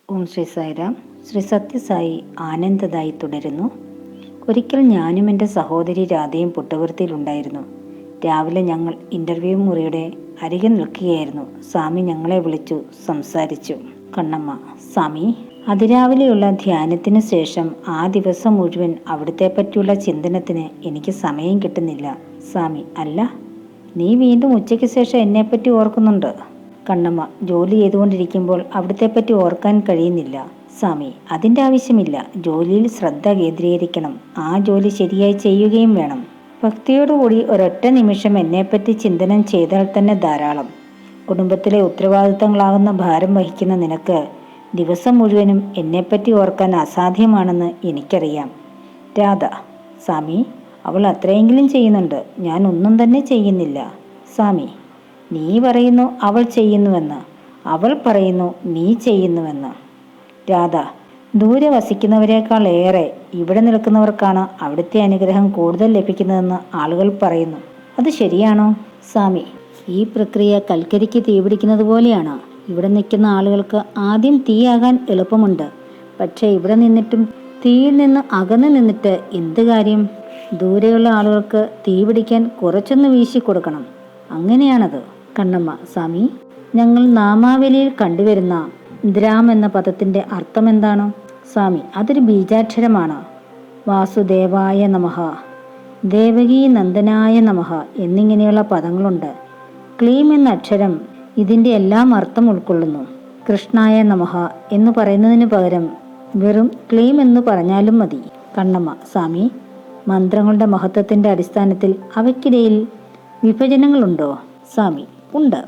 ഓം ശ്രീ സായിരാം. ശ്രീ സത്യസായി ആനന്ദദായി തുടരുന്നു. ഒരിക്കൽ ഞാനും എൻ്റെ സഹോദരി രാധയും പുട്ടപർത്തിയിലുണ്ടായിരുന്നു. രാവിലെ ഞങ്ങൾ ഇൻ്റർവ്യൂ മുറിയുടെ അരികെ നിൽക്കുകയായിരുന്നു. സ്വാമി ഞങ്ങളെ വിളിച്ചു സംസാരിച്ചു. കണ്ണമ്മ: സ്വാമി, അതിരാവിലെയുള്ള ധ്യാനത്തിന് ശേഷം ആ ദിവസം മുഴുവൻ അവിടുത്തെ പറ്റിയുള്ള ചിന്തനത്തിന് എനിക്ക് സമയം കിട്ടുന്നില്ല. സ്വാമി: അല്ല, നീ വീണ്ടും ഉച്ചയ്ക്ക് ശേഷം എന്നെപ്പറ്റി ഓർക്കുന്നുണ്ട്. കണ്ണമ്മ: ജോലി ചെയ്തുകൊണ്ടിരിക്കുമ്പോൾ അവിടുത്തെപ്പറ്റി ഓർക്കാൻ കഴിയുന്നില്ല. സ്വാമി: അതിൻ്റെ ആവശ്യമില്ല. ജോലിയിൽ ശ്രദ്ധ കേന്ദ്രീകരിക്കണം. ആ ജോലി ശരിയായി ചെയ്യുകയും വേണം. ഭക്തിയോടുകൂടി ഒരൊറ്റ നിമിഷം എന്നെപ്പറ്റി ചിന്തനം ചെയ്താൽ തന്നെ ധാരാളം. കുടുംബത്തിലെ ഉത്തരവാദിത്തങ്ങളാകുന്ന ഭാരം വഹിക്കുന്ന നിനക്ക് ദിവസം മുഴുവനും എന്നെപ്പറ്റി ഓർക്കാൻ അസാധ്യമാണെന്ന് എനിക്കറിയാം. രാധ: സ്വാമി, അവൾ അത്രയെങ്കിലും ചെയ്യുന്നുണ്ട്. ഞാൻ ഒന്നും തന്നെ ചെയ്യുന്നില്ല. സ്വാമി: നീ പറയുന്നു അവൾ ചെയ്യുന്നുവെന്ന്, അവൾ പറയുന്നു നീ ചെയ്യുന്നുവെന്ന്. രാധ: ദൂരെ വസിക്കുന്നവരെക്കാൾ ഏറെ ഇവിടെ നിൽക്കുന്നവർക്കാണ് അവിടുത്തെ അനുഗ്രഹം കൂടുതൽ ലഭിക്കുന്നതെന്ന് ആളുകൾ പറയുന്നു. അത് ശരിയാണോ? സ്വാമി: ഈ പ്രക്രിയ കൽക്കരിക്ക് തീപിടിക്കുന്നത് പോലെയാണ്. ഇവിടെ നിൽക്കുന്ന ആളുകൾക്ക് ആദ്യം തീയാകാൻ എളുപ്പമുണ്ട്. പക്ഷേ ഇവിടെ നിന്നിട്ടും തീയിൽ നിന്ന് അകന്നു നിന്നിട്ട് എന്ത് കാര്യം? ദൂരെയുള്ള ആളുകൾക്ക് തീ പിടിക്കാൻ കുറച്ചൊന്ന് വീശി കൊടുക്കണം. അങ്ങനെയാണത്. കണ്ണമ്മ: സ്വാമി, ഞങ്ങൾ നാമാവലിയിൽ കണ്ടുവരുന്ന ദ്രാം എന്ന പദത്തിൻ്റെ അർത്ഥം എന്താണ്? സ്വാമി: അതൊരു ബീജാക്ഷരമാണ്. വാസുദേവായ നമഃ, ദേവകീ നന്ദനായ നമഃ എന്നിങ്ങനെയുള്ള പദങ്ങളുണ്ട്. ക്ലീം എന്ന അക്ഷരം ഇതിൻ്റെ എല്ലാം അർത്ഥം ഉൾക്കൊള്ളുന്നു. കൃഷ്ണായ നമഃ എന്ന് പറയുന്നതിന് പകരം വെറും ക്ലീം എന്ന് പറഞ്ഞാലും മതി. കണ്ണമ്മ: സ്വാമി, മന്ത്രങ്ങളുടെ മഹത്വത്തിൻ്റെ അടിസ്ഥാനത്തിൽ അവയ്ക്കിടയിൽ വിഭജനങ്ങളുണ്ടോ? സ്വാമി: ഉണ്ട്.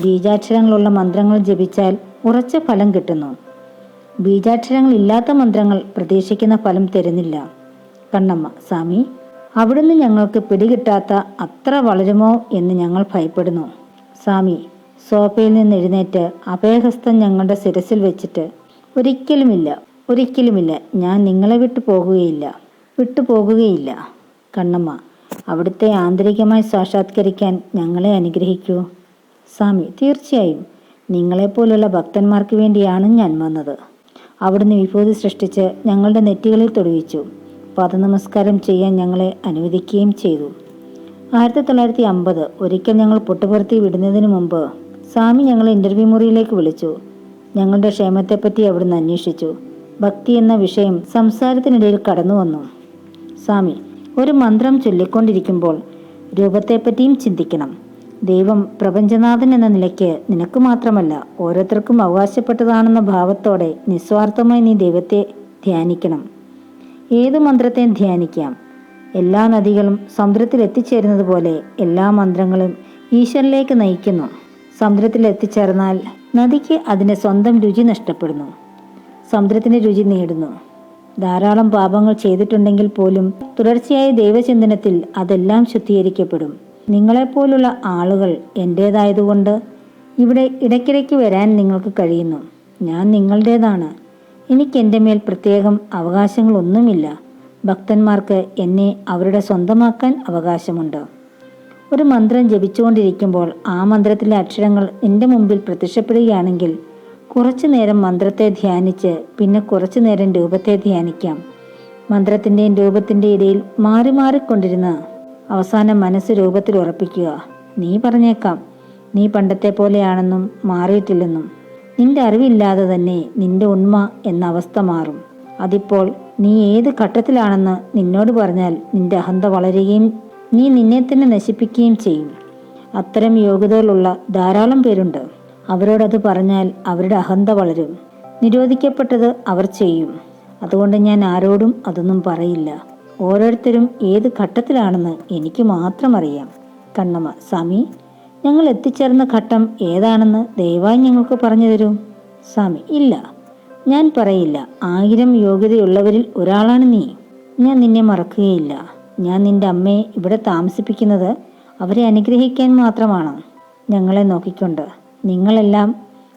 ബീജാക്ഷരങ്ങളുള്ള മന്ത്രങ്ങൾ ജപിച്ചാൽ ഉറച്ച ഫലം കിട്ടുന്നു. ബീജാക്ഷരങ്ങൾ ഇല്ലാത്ത മന്ത്രങ്ങൾ പ്രതീക്ഷിക്കുന്ന ഫലം തരുന്നില്ല. കണ്ണമ്മ: സ്വാമി, അവിടുന്ന് ഞങ്ങൾക്ക് പിടികിട്ടാത്ത അത്ര വളരുമോ എന്ന് ഞങ്ങൾ ഭയപ്പെടുന്നു. സ്വാമി സോഫയിൽ നിന്ന് എഴുന്നേറ്റ് അഭയഹസ്തം ഞങ്ങളുടെ ശിരസിൽ വെച്ചിട്ട്: ഒരിക്കലുമില്ല, ഒരിക്കലുമില്ല, ഞാൻ നിങ്ങളെ വിട്ടുപോകുകയില്ല. കണ്ണമ്മ: അവിടുത്തെ ആന്തരികമായി സാക്ഷാത്കരിക്കാൻ ഞങ്ങളെ അനുഗ്രഹിക്കൂ. സ്വാമി: തീർച്ചയായും. നിങ്ങളെപ്പോലുള്ള ഭക്തന്മാർക്ക് വേണ്ടിയാണ് ഞാൻ വന്നത്. അവിടുന്ന് വിഭൂതി സൃഷ്ടിച്ച് ഞങ്ങളുടെ നെറ്റികളിൽ തൊടുവിച്ചു. പദനമസ്കാരം ചെയ്യാൻ ഞങ്ങളെ അനുവദിക്കുകയും ചെയ്തു. 1950 ഒരിക്കൽ ഞങ്ങൾ പുട്ടപർത്തി വിടുന്നതിന് മുമ്പ് സ്വാമി ഞങ്ങളെ ഇൻ്റർവ്യൂ മുറിയിലേക്ക് വിളിച്ചു. ഞങ്ങളുടെ ക്ഷേമത്തെപ്പറ്റി അവിടുന്ന് അന്വേഷിച്ചു. ഭക്തി എന്ന വിഷയം സംസാരത്തിനിടയിൽ കടന്നു വന്നു. സ്വാമി: ഒരു മന്ത്രം ചൊല്ലിക്കൊണ്ടിരിക്കുമ്പോൾ രൂപത്തെപ്പറ്റിയും ചിന്തിക്കണം. ദൈവം പ്രപഞ്ചനാഥൻ എന്ന നിലയ്ക്ക് നിനക്ക് മാത്രമല്ല ഓരോരുത്തർക്കും അവകാശപ്പെട്ടതാണെന്ന ഭാവത്തോടെ നിസ്വാർത്ഥമായി നീ ദൈവത്തെ ധ്യാനിക്കണം. ഏത് മന്ത്രത്തെയും ധ്യാനിക്കാം. എല്ലാ നദികളും സമുദ്രത്തിൽ എത്തിച്ചേരുന്നത് പോലെ എല്ലാ മന്ത്രങ്ങളും ഈശ്വരനിലേക്ക് നയിക്കുന്നു. സമുദ്രത്തിൽ എത്തിച്ചേർന്നാൽ നദിക്ക് അതിൻ്റെ സ്വന്തം രുചി നഷ്ടപ്പെടുന്നു, സമുദ്രത്തിൻ്റെ രുചി നേടുന്നു. ധാരാളം പാപങ്ങൾ ചെയ്തിട്ടുണ്ടെങ്കിൽ പോലും തുടർച്ചയായ ദൈവചിന്തനത്തിൽ അതെല്ലാം ശുദ്ധീകരിക്കപ്പെടും. നിങ്ങളെപ്പോലുള്ള ആളുകൾ എൻ്റേതായതുകൊണ്ട് ഇവിടെ ഇടയ്ക്കിടയ്ക്ക് വരാൻ നിങ്ങൾക്ക് കഴിയുന്നു. ഞാൻ നിങ്ങളുടേതാണ്. എനിക്ക് എൻ്റെ മേൽ പ്രത്യേകം അവകാശങ്ങളൊന്നുമില്ല. ഭക്തന്മാർക്ക് എന്നെ അവരുടെ സ്വന്തമാക്കാൻ അവകാശമുണ്ട്. ഒരു മന്ത്രം ജപിച്ചുകൊണ്ടിരിക്കുമ്പോൾ ആ മന്ത്രത്തിലെ അക്ഷരങ്ങൾ എൻ്റെ മുമ്പിൽ പ്രത്യക്ഷപ്പെടുകയാണെങ്കിൽ കുറച്ചു നേരം മന്ത്രത്തെ ധ്യാനിച്ച് പിന്നെ കുറച്ചു നേരം രൂപത്തെ ധ്യാനിക്കാം. മന്ത്രത്തിൻ്റെയും രൂപത്തിൻ്റെ ഇടയിൽ മാറിക്കൊണ്ടിരുന്ന അവസാനം മനസ്സ് രൂപത്തിൽ ഉറപ്പിക്കുക. നീ പറഞ്ഞേക്കാം, നീ പണ്ടത്തെ പോലെയാണെന്നും മാറിയിട്ടില്ലെന്നും. നിന്റെ അറിവില്ലാതെ തന്നെ നിന്റെ ഉണ്മ എന്ന അവസ്ഥ മാറും. അതിപ്പോൾ നീ ഏത് ഘട്ടത്തിലാണെന്ന് നിന്നോട് പറഞ്ഞാൽ നിന്റെ അഹന്ത വളരുകയും നീ നിന്നെ തന്നെ നശിപ്പിക്കുകയും ചെയ്യും. അത്തരം യോഗ്യതകളുള്ള ധാരാളം പേരുണ്ട്. അവരോടത് പറഞ്ഞാൽ അവരുടെ അഹന്ത വളരും. നിരോധിക്കപ്പെട്ടത് അവർ ചെയ്യും. അതുകൊണ്ട് ഞാൻ ആരോടും അതൊന്നും പറയില്ല. ഓരോരുത്തരും ഏത് ഘട്ടത്തിലാണെന്ന് എനിക്ക് മാത്രം അറിയാം. കണ്ണമ്മ: സ്വാമി, ഞങ്ങൾ എത്തിച്ചേർന്ന ഘട്ടം ഏതാണെന്ന് ദയവായി ഞങ്ങൾക്ക് പറഞ്ഞു തരൂ. സ്വാമി: ഇല്ല, ഞാൻ പറയില്ല. 1000 യോഗ്യതയുള്ളവരിൽ ഒരാളാണ് നീ. ഞാൻ നിന്നെ മറക്കുകയില്ല. ഞാൻ നിന്റെ അമ്മയെ ഇവിടെ താമസിപ്പിക്കുന്നത് അവരെ അനുഗ്രഹിക്കാൻ മാത്രമാണ്. ഞങ്ങളെ നോക്കിക്കൊണ്ട്. നിങ്ങളെല്ലാം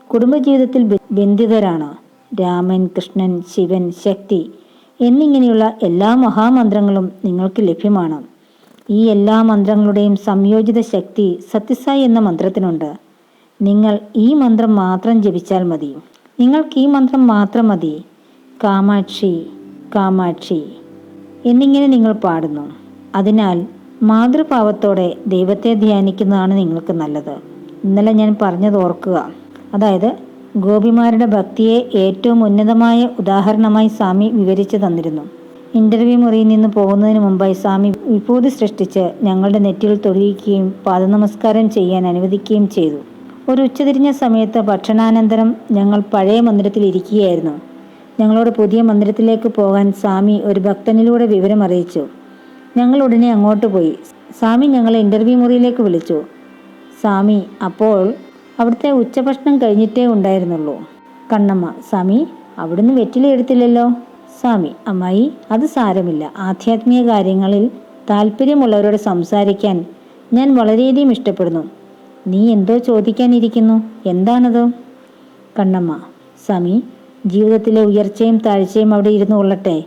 കുടുംബജീവിതത്തിൽ ബന്ധിതരാണ്. രാമൻ, കൃഷ്ണൻ, ശിവൻ, ശക്തി എന്നിങ്ങനെയുള്ള എല്ലാ മഹാമന്ത്രങ്ങളും നിങ്ങൾക്ക് ലഭ്യമാണ്. ഈ എല്ലാ മന്ത്രങ്ങളുടെയും സംയോജിത ശക്തി സത്യസായി എന്ന മന്ത്രത്തിനുണ്ട്. നിങ്ങൾ ഈ മന്ത്രം മാത്രം ജപിച്ചാൽ മതി. നിങ്ങൾക്ക് ഈ മന്ത്രം മാത്രം മതി. കാമാക്ഷി കാമാക്ഷി എന്നിങ്ങനെ നിങ്ങൾ പാടുന്നു. അതിനാൽ മാതൃഭാവത്തോടെ ദൈവത്തെ ധ്യാനിക്കുന്നതാണ് നിങ്ങൾക്ക് നല്ലത്. ഇന്നലെ ഞാൻ പറഞ്ഞത് ഓർക്കുക. അതായത് ഗോപിമാരുടെ ഭക്തിയെ ഏറ്റവും ഉന്നതമായ ഉദാഹരണമായി സ്വാമി വിവരിച്ചു തന്നിരുന്നു. ഇന്റർവ്യൂ മുറിയിൽ നിന്ന് പോകുന്നതിന് മുമ്പായി സ്വാമി വിഭൂതി സൃഷ്ടിച്ച് ഞങ്ങളുടെ നെറ്റിയിൽ തൊഴിയിക്കുകയും പാദനമസ്കാരം ചെയ്യാൻ അനുവദിക്കുകയും ചെയ്തു. ഒരു ഉച്ചതിരിഞ്ഞ സമയത്ത് ഭക്ഷണാനന്തരം ഞങ്ങൾ പഴയ മന്ദിരത്തിൽ ഇരിക്കുകയായിരുന്നു. ഞങ്ങളോട് പുതിയ മന്ദിരത്തിലേക്ക് പോകാൻ സ്വാമി ഒരു ഭക്തനിലൂടെ വിവരം അറിയിച്ചു. ഞങ്ങൾ ഉടനെ അങ്ങോട്ട് പോയി. സ്വാമി ഞങ്ങളെ ഇന്റർവ്യൂ മുറിയിലേക്ക് വിളിച്ചു. സ്വാമി അപ്പോൾ അവിടുത്തെ ഉച്ചഭക്ഷണം കഴിഞ്ഞിട്ടേ ഉണ്ടായിരുന്നുള്ളൂ. കണ്ണമ്മ: സ്വാമി, അവിടുന്ന് വെറ്റില എടുത്തില്ലല്ലോ. സ്വാമി: അമ്മായി, അത് സാരമില്ല. ആധ്യാത്മിക കാര്യങ്ങളിൽ താല്പര്യമുള്ളവരോട് സംസാരിക്കാൻ ഞാൻ വളരെയധികം ഇഷ്ടപ്പെടുന്നു. നീ എന്തോ ചോദിക്കാനിരിക്കുന്നു, എന്താണത്? കണ്ണമ്മ: സ്വാമി, ജീവിതത്തിലെ ഉയർച്ചയും താഴ്ചയും അവിടെ ഇരുന്നു കൊള്ളട്ടെ.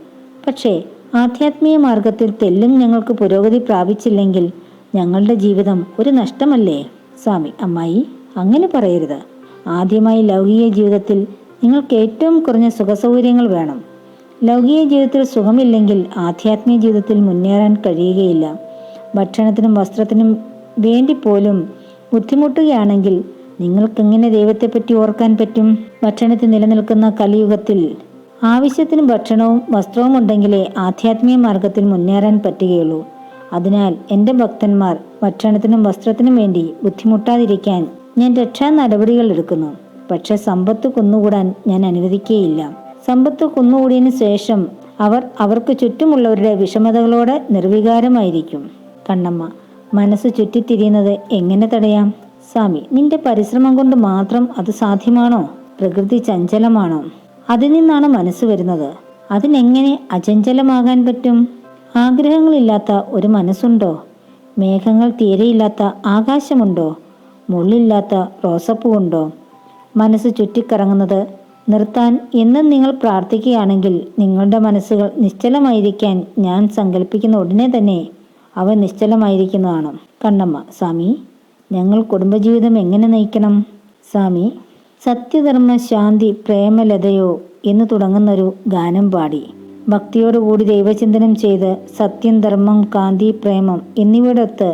പക്ഷേ ആധ്യാത്മിക മാർഗത്തിൽ തെല്ലും ഞങ്ങൾക്ക് പുരോഗതി പ്രാപിച്ചില്ലെങ്കിൽ ഞങ്ങളുടെ ജീവിതം ഒരു നഷ്ടമല്ലേ? സ്വാമി: അമ്മായി, അങ്ങനെ പറയരുത്. ആദ്യമായി ലൗകിക ജീവിതത്തിൽ നിങ്ങൾക്ക് ഏറ്റവും കുറഞ്ഞ സുഖസൗകര്യങ്ങൾ വേണം. ലൗകിക ജീവിതത്തിൽ സുഖമില്ലെങ്കിൽ ആധ്യാത്മിക ജീവിതത്തിൽ മുന്നേറാൻ കഴിയുകയില്ല. ഭക്ഷണത്തിനും വസ്ത്രത്തിനും വേണ്ടി പോലും ബുദ്ധിമുട്ടുകയാണെങ്കിൽ നിങ്ങൾക്കെങ്ങനെ ദൈവത്തെപ്പറ്റി ഓർക്കാൻ പറ്റും? ഭക്ഷണത്തിൽ നിലനിൽക്കുന്ന കലിയുഗത്തിൽ ആവശ്യത്തിന് ഭക്ഷണവും വസ്ത്രവും ഉണ്ടെങ്കിലേ ആധ്യാത്മിക മാർഗത്തിൽ മുന്നേറാൻ പറ്റുകയുള്ളൂ. അതിനാൽ എൻ്റെ ഭക്തന്മാർ ഭക്ഷണത്തിനും വസ്ത്രത്തിനും വേണ്ടി ബുദ്ധിമുട്ടാതിരിക്കാൻ ഞാൻ രക്ഷാ നടപടികൾ എടുക്കുന്നു. പക്ഷെ സമ്പത്ത് കുന്നുകൂടാൻ ഞാൻ അനുവദിക്കുകയില്ല. സമ്പത്ത് കുന്നുകൂടിയതിനു ശേഷം അവർക്ക് ചുറ്റുമുള്ളവരുടെ വിഷമതകളോടെ നിർവികാരമായിരിക്കും. കണ്ണമ്മ: മനസ്സ് ചുറ്റിത്തിരിയുന്നത് എങ്ങനെ തടയാം? സ്വാമി: നിന്റെ പരിശ്രമം കൊണ്ട് മാത്രം അത് സാധ്യമാണോ? പ്രകൃതി ചഞ്ചലമാണോ? അതിൽ നിന്നാണ് മനസ്സ് വരുന്നത്. അതിനെങ്ങനെ അചഞ്ചലമാകാൻ പറ്റും? ആഗ്രഹങ്ങളില്ലാത്ത ഒരു മനസ്സുണ്ടോ? മേഘങ്ങൾ തീരെയില്ലാത്ത ആകാശമുണ്ടോ? മുള്ളില്ലാത്ത റോസപ്പൂവുണ്ടോ? മനസ്സ് ചുറ്റിക്കറങ്ങുന്നത് നിർത്താൻ എന്നും നിങ്ങൾ പ്രാർത്ഥിക്കുകയാണെങ്കിൽ നിങ്ങളുടെ മനസ്സുകൾ നിശ്ചലമായിരിക്കാൻ ഞാൻ സങ്കല്പിക്കുന്ന ഉടനെ തന്നെ അവ നിശ്ചലമായിരിക്കുന്നതാണ്. കണ്ണമ്മ: സ്വാമി, ഞങ്ങൾ കുടുംബജീവിതം എങ്ങനെ നയിക്കണം? സ്വാമി: സത്യധർമ്മ ശാന്തി പ്രേമലതയോ എന്ന് തുടങ്ങുന്നൊരു ഗാനം പാടി ഭക്തിയോടുകൂടി ദൈവചിന്തനം ചെയ്ത് സത്യം, ധർമ്മം, കാന്തി, പ്രേമം എന്നിവയോടൊത്ത്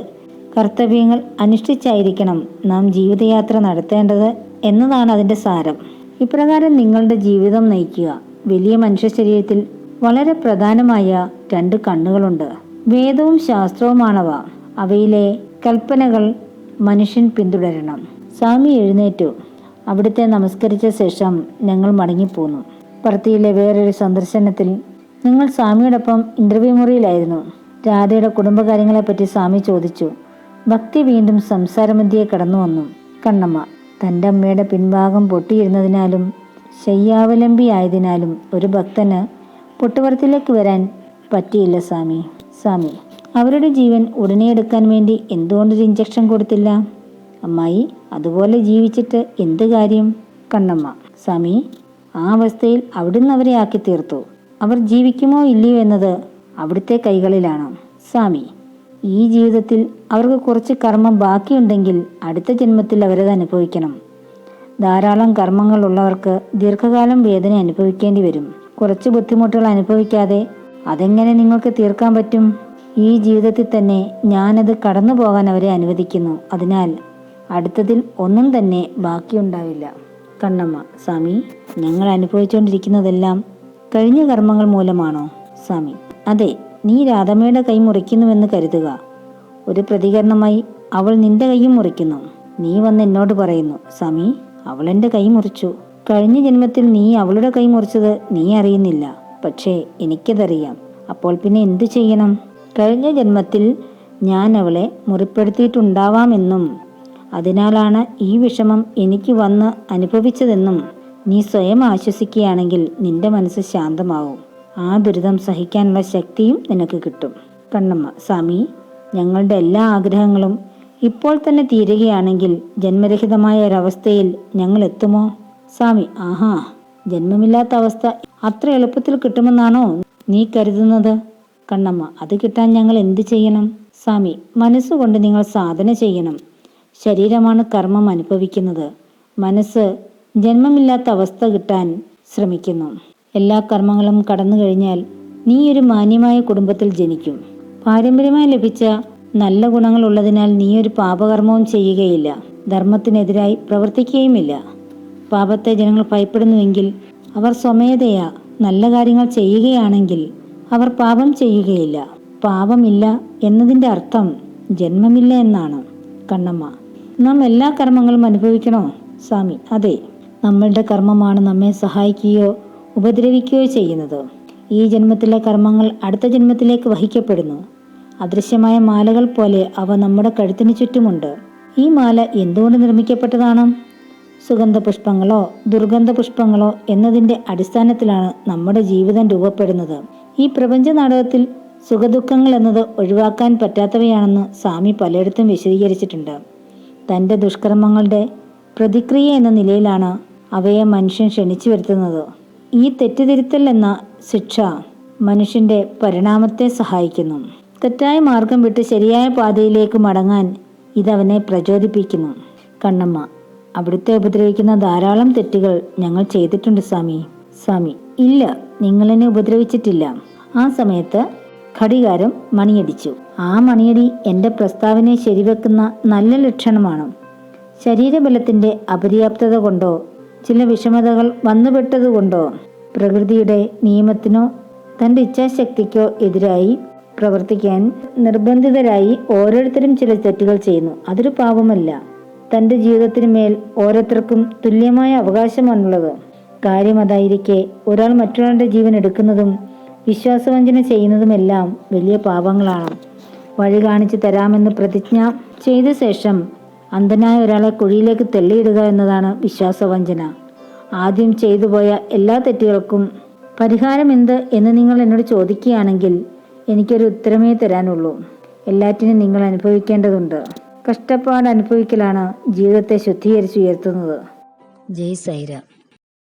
കർത്തവ്യങ്ങൾ അനുഷ്ഠിച്ചായിരിക്കണം നാം ജീവിതയാത്ര നടത്തേണ്ടത് എന്നതാണ് അതിൻ്റെ സാരം. ഇപ്രകാരം നിങ്ങളുടെ ജീവിതം നയിക്കുക. വലിയ മനുഷ്യ ശരീരത്തിൽ വളരെ പ്രധാനമായ 2 കണ്ണുകളുണ്ട്. വേദവും ശാസ്ത്രവുമാണവ. അവയിലെ കൽപ്പനകൾ മനുഷ്യൻ പിന്തുടരണം. സ്വാമി എഴുന്നേറ്റു. അവിടുത്തെ നമസ്കരിച്ച ശേഷം ഞങ്ങൾ മടങ്ങിപ്പോന്നു. പറത്തിയിലെ വേറൊരു സന്ദർശനത്തിൽ ഞങ്ങൾ സ്വാമിയോടൊപ്പം ഇന്റർവ്യൂ മുറിയിലായിരുന്നു. രാധയുടെ കുടുംബകാര്യങ്ങളെപ്പറ്റി സ്വാമി ചോദിച്ചു. ഭക്തി വീണ്ടും സംസാരമധ്യേ കടന്നു വന്നു. കണ്ണമ്മ: തൻ്റെ അമ്മയുടെ പിൻഭാഗം പൊട്ടിയിരുന്നതിനാലും ശയ്യാവലംബിയായതിനാലും ഒരു ഭക്തന് പൊട്ടുപുറത്തിലേക്ക് വരാൻ പറ്റിയില്ല സ്വാമി. സ്വാമി: അവരുടെ ജീവൻ ഉടനെ എടുക്കാൻ വേണ്ടി എന്തുകൊണ്ടൊരു ഇഞ്ചക്ഷൻ കൊടുത്തില്ല? അമ്മായി: അതുപോലെ ജീവിച്ചിട്ട് എന്ത് കാര്യം? കണ്ണമ്മ: സ്വാമി, ആ അവസ്ഥയിൽ അവിടുന്ന് അവരെ ആക്കി തീർത്തു. അവർ ജീവിക്കുമോ ഇല്ലയോ എന്നത് അവിടുത്തെ കൈകളിലാണ്. സ്വാമി: ഈ ജീവിതത്തിൽ അവർക്ക് കുറച്ച് കർമ്മം ബാക്കിയുണ്ടെങ്കിൽ അടുത്ത ജന്മത്തിൽ അവരത് അനുഭവിക്കണം. ധാരാളം കർമ്മങ്ങൾ ഉള്ളവർക്ക് ദീർഘകാലം വേദന അനുഭവിക്കേണ്ടി വരും. കുറച്ച് ബുദ്ധിമുട്ടുകൾ അനുഭവിക്കാതെ അതെങ്ങനെ നിങ്ങൾക്ക് തീർക്കാൻ പറ്റും? ഈ ജീവിതത്തിൽ തന്നെ ഞാനത് കടന്നു പോകാൻ അവരെ അനുവദിക്കുന്നു. അതിനാൽ അടുത്തതിൽ ഒന്നും തന്നെ ബാക്കിയുണ്ടാവില്ല. കണ്ണമ്മ: സ്വാമി, ഞങ്ങൾ അനുഭവിച്ചുകൊണ്ടിരിക്കുന്നതെല്ലാം കഴിഞ്ഞ കർമ്മങ്ങൾ മൂലമാണോ? സ്വാമി: അതെ. നീ രാധമ്മയുടെ കൈ മുറിക്കുന്നുവെന്ന് കരുതുക. ഒരു പ്രതികരണമായി അവൾ നിന്റെ കൈയും മുറിക്കുന്നു. നീ വന്ന് എന്നോട് പറയുന്നു, സ്വാമി, അവൾ എൻ്റെ കൈ മുറിച്ചു. കഴിഞ്ഞ ജന്മത്തിൽ നീ അവളുടെ കൈ മുറിച്ചത് നീ അറിയുന്നില്ല. പക്ഷേ എനിക്കതറിയാം. അപ്പോൾ പിന്നെ എന്തു ചെയ്യണം? കഴിഞ്ഞ ജന്മത്തിൽ ഞാൻ അവളെ മുറിപ്പെടുത്തിയിട്ടുണ്ടാവാമെന്നും അതിനാലാണ് ഈ വിഷമം എനിക്ക് വന്ന് അനുഭവിച്ചതെന്നും നീ സ്വയം ആശ്വസിക്കുകയാണെങ്കിൽ നിന്റെ മനസ്സ് ശാന്തമാവും. ആ ദുരിതം സഹിക്കാനുള്ള ശക്തിയും നിനക്ക് കിട്ടും. കണ്ണമ്മ: സ്വാമി, ഞങ്ങളുടെ എല്ലാ ആഗ്രഹങ്ങളും ഇപ്പോൾ തന്നെ തീരുകയാണെങ്കിൽ ജന്മരഹിതമായ ഒരവസ്ഥയിൽ ഞങ്ങൾ എത്തുമോ? സ്വാമി: ആഹാ, ജന്മമില്ലാത്ത അവസ്ഥ അത്ര എളുപ്പത്തിൽ കിട്ടുമെന്നാണോ നീ കരുതുന്നത്? കണ്ണമ്മ: അത് കിട്ടാൻ ഞങ്ങൾ എന്ത് ചെയ്യണം? സ്വാമി: മനസ്സുകൊണ്ട് നിങ്ങൾ സാധന ചെയ്യണം. ശരീരമാണ് കർമ്മം അനുഭവിക്കുന്നത്. മനസ്സ് ജന്മമില്ലാത്ത അവസ്ഥ കിട്ടാൻ ശ്രമിക്കുന്നു. എല്ലാ കർമ്മങ്ങളും കടന്നു കഴിഞ്ഞാൽ നീ ഒരു മാന്യമായ കുടുംബത്തിൽ ജനിക്കും. പാരമ്പര്യമായി ലഭിച്ച നല്ല ഗുണങ്ങൾ ഉള്ളതിനാൽ നീ ഒരു പാപകർമ്മവും ചെയ്യുകയില്ല, ധർമ്മത്തിനെതിരായി പ്രവർത്തിക്കുകയുമില്ല. പാപത്തെ ജനങ്ങൾ ഭയപ്പെടുന്നുവെങ്കിൽ അവർ സ്വമേധയാ നല്ല കാര്യങ്ങൾ ചെയ്യുകയാണെങ്കിൽ അവർ പാപം ചെയ്യുകയില്ല. പാപമില്ല എന്നതിൻ്റെ അർത്ഥം ജന്മമില്ല എന്നാണ്. കണ്ണമ്മ: നാം എല്ലാ കർമ്മങ്ങളും അനുഭവിക്കണോ? സ്വാമി: അതെ. നമ്മളുടെ കർമ്മമാണ് നമ്മെ സഹായിക്കുകയോ ഉപദ്രവിക്കുകയോ ചെയ്യുന്നത്. ഈ ജന്മത്തിലെ കർമ്മങ്ങൾ അടുത്ത ജന്മത്തിലേക്ക് വഹിക്കപ്പെടുന്നു. അദൃശ്യമായ മാലകൾ പോലെ അവ നമ്മുടെ കഴുത്തിന് ചുറ്റുമുണ്ട്. ഈ മാല എന്തുകൊണ്ട് നിർമ്മിക്കപ്പെട്ടതാണ്? സുഗന്ധ പുഷ്പങ്ങളോ ദുർഗന്ധ പുഷ്പങ്ങളോ എന്നതിൻ്റെ അടിസ്ഥാനത്തിലാണ് നമ്മുടെ ജീവിതം രൂപപ്പെടുന്നത്. ഈ പ്രപഞ്ച നാടകത്തിൽ സുഖദുഃഖങ്ങൾ എന്നത് ഒഴിവാക്കാൻ പറ്റാത്തവയാണെന്ന് സ്വാമി പലയിടത്തും വിശദീകരിച്ചിട്ടുണ്ട്. തൻ്റെ ദുഷ്കർമ്മങ്ങളുടെ പ്രതിക്രിയ എന്ന നിലയിലാണ് അവയെ മനുഷ്യൻ ക്ഷണിച്ചു വരുത്തുന്നത്. ഈ തെറ്റുതിരുത്തൽ എന്ന ശിക്ഷ മനുഷ്യൻ്റെ പരിണാമത്തെ സഹായിക്കുന്നു. തെറ്റായ മാർഗം വിട്ട് ശരിയായ പാതയിലേക്ക് മടങ്ങാൻ ഇതവനെ പ്രചോദിപ്പിക്കുന്നു. കണ്ണമ്മ: അവിടുത്തെ ഉപദ്രവിക്കുന്ന ധാരാളം തെറ്റുകൾ ഞങ്ങൾ ചെയ്തിട്ടുണ്ട് സ്വാമി. സ്വാമി: ഇല്ല, നിങ്ങളെന്നെ ഉപദ്രവിച്ചിട്ടില്ല. ആ സമയത്ത് ഘടികാരം മണിയടിച്ചു. ആ മണിയടി എൻ്റെ പ്രസ്താവനയെ ശരിവെക്കുന്ന നല്ല ലക്ഷണമാണ്. ശരീരബലത്തിൻ്റെ അപര്യാപ്തത കൊണ്ടോ ചില വിഷമതകൾ വന്നുപെട്ടതുകൊണ്ടോ പ്രകൃതിയുടെ നിയമത്തിനോ തൻ്റെ ഇച്ഛാശക്തിക്കോ എതിരായി പ്രവർത്തിക്കാൻ നിർബന്ധിതരായി ഓരോരുത്തരും ചില തെറ്റുകൾ ചെയ്യുന്നു. അതൊരു പാപമല്ല. തൻ്റെ ജീവിതത്തിന് മേൽ ഓരോരുത്തർക്കും തുല്യമായ അവകാശമാണുള്ളത്. കാര്യം അതായിരിക്കെ ഒരാൾ മറ്റൊരാളുടെ ജീവൻ എടുക്കുന്നതും വിശ്വാസവഞ്ചന ചെയ്യുന്നതുമെല്ലാം വലിയ പാപങ്ങളാണ്. വഴി കാണിച്ചു തരാമെന്ന് പ്രതിജ്ഞ ചെയ്ത ശേഷം അന്ധനായ ഒരാളെ കുഴിയിലേക്ക് തള്ളിയിടുക എന്നതാണ് വിശ്വാസവഞ്ചന. ആദ്യം ചെയ്തു പോയ എല്ലാ തെറ്റുകൾക്കും പരിഹാരം എന്ത് എന്ന് നിങ്ങൾ എന്നോട് ചോദിക്കുകയാണെങ്കിൽ എനിക്കൊരു ഉത്തരമേ തരാനുള്ളൂ. എല്ലാറ്റിനും നിങ്ങൾ അനുഭവിക്കേണ്ടതുണ്ട്. കഷ്ടപ്പാട് അനുഭവിക്കലാണ് ജീവിതത്തെ ശുദ്ധീകരിച്ചുയർത്തുന്നത്. ജയ് സൈറാം.